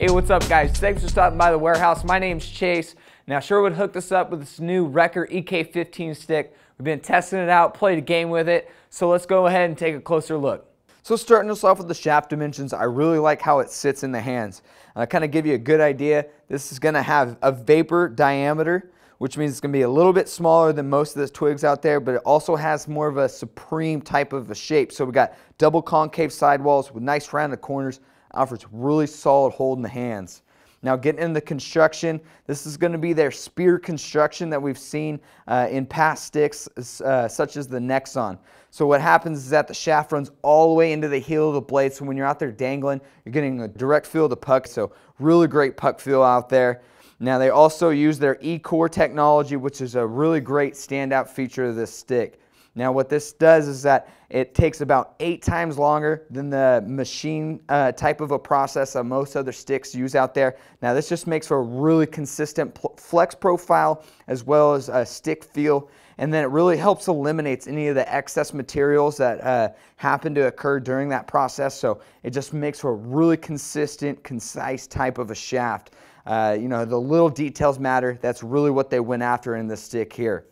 Hey, what's up guys? Thanks for stopping by the warehouse. My name's Chase. Now Sherwood hooked us up with this new Rekker EK15 stick. We've been testing it out, played a game with it, so let's go ahead and take a closer look. So starting us off with the shaft dimensions, I really like how it sits in the hands. Kind of give you a good idea, this is going to have a vapor diameter, which means it's going to be a little bit smaller than most of the twigs out there, but it also has more of a supreme type of a shape. So we got double concave sidewalls with nice rounded corners, offers really solid hold in the hands. Now getting into the construction, this is going to be their spear construction that we've seen in past sticks such as the Nexon. So what happens is that the shaft runs all the way into the heel of the blade, so when you're out there dangling, you're getting a direct feel of the puck, so really great puck feel out there. Now they also use their E-core technology, which is a really great standout feature of this stick. Now what this does is that it takes about 8 times longer than the machine type of a process that most other sticks use out there. Now this just makes for a really consistent flex profile as well as a stick feel, and then it really helps eliminate any of the excess materials that happen to occur during that process, so it just makes for a really consistent, concise type of a shaft. You know, the little details matter. That's really what they went after in this stick here.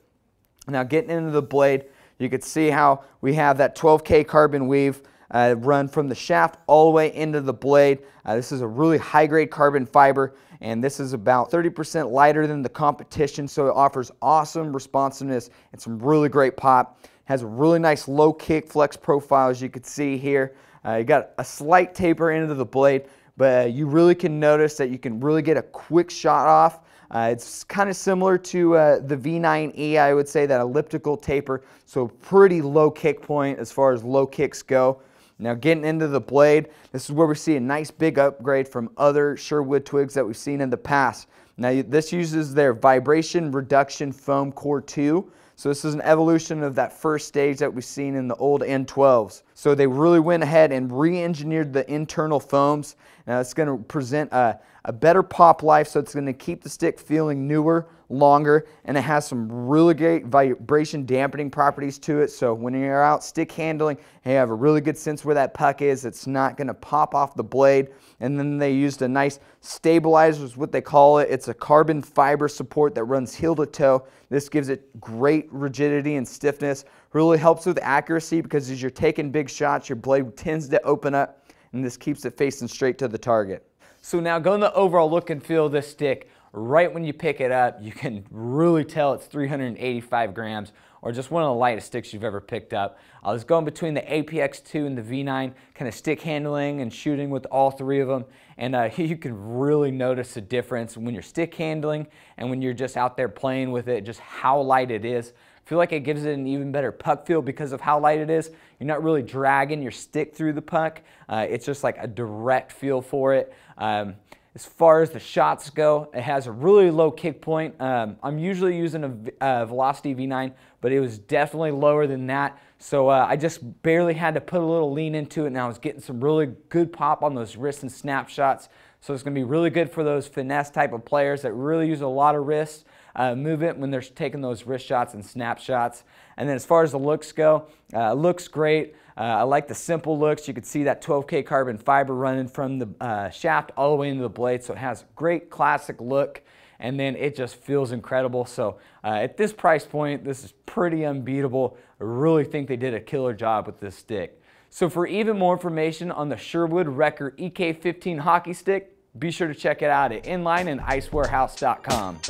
Now getting into the blade, you can see how we have that 12K carbon weave run from the shaft all the way into the blade. This is a really high grade carbon fiber, and this is about 30% lighter than the competition, so it offers awesome responsiveness and some really great pop. It has a really nice low kick flex profile, as you can see here. You got a slight taper into the blade, but you really can notice that you can really get a quick shot off. It's kind of similar to the V9E, I would say, that elliptical taper, so pretty low kick point as far as low kicks go. Now getting into the blade, this is where we see a nice big upgrade from other Sherwood twigs that we've seen in the past. Now this uses their vibration reduction foam core 2. So this is an evolution of that first stage that we've seen in the old N12s. So they really went ahead and re-engineered the internal foams. Now it's going to present a better pop life, so it's going to keep the stick feeling newer, longer, and it has some really great vibration dampening properties to it. So when you're out stick handling, you have a really good sense where that puck is. It's not going to pop off the blade. And then they used a nice stabilizer, is what they call it. It's a carbon fiber support that runs heel to toe. This gives it great rigidity and stiffness. Really helps with accuracy because as you're taking big shots, your blade tends to open up, and this keeps it facing straight to the target. So now going to the overall look and feel of this stick, right when you pick it up, you can really tell it's 385 grams, or just one of the lightest sticks you've ever picked up. I was going between the APX2 and the V9, kind of stick handling and shooting with all three of them, and you can really notice a difference when you're stick handling and when you're just out there playing with it, just how light it is. I feel like it gives it an even better puck feel because of how light it is. You're not really dragging your stick through the puck. It's just like a direct feel for it. As far as the shots go, it has a really low kick point. I'm usually using a Velocity V9, but it was definitely lower than that. So I just barely had to put a little lean into it, and I was getting some really good pop on those wrist and snap shots. So it's going to be really good for those finesse type of players that really use a lot of wrist movement when they're taking those wrist shots and snap shots. And then as far as the looks go, looks great. I like the simple looks. You can see that 12K carbon fiber running from the shaft all the way into the blade, so it has a great classic look, and then it just feels incredible. So at this price point, this is pretty unbeatable. I really think they did a killer job with this stick. So for even more information on the Sherwood Rekker EK15 hockey stick, be sure to check it out at inline and icewarehouse.com.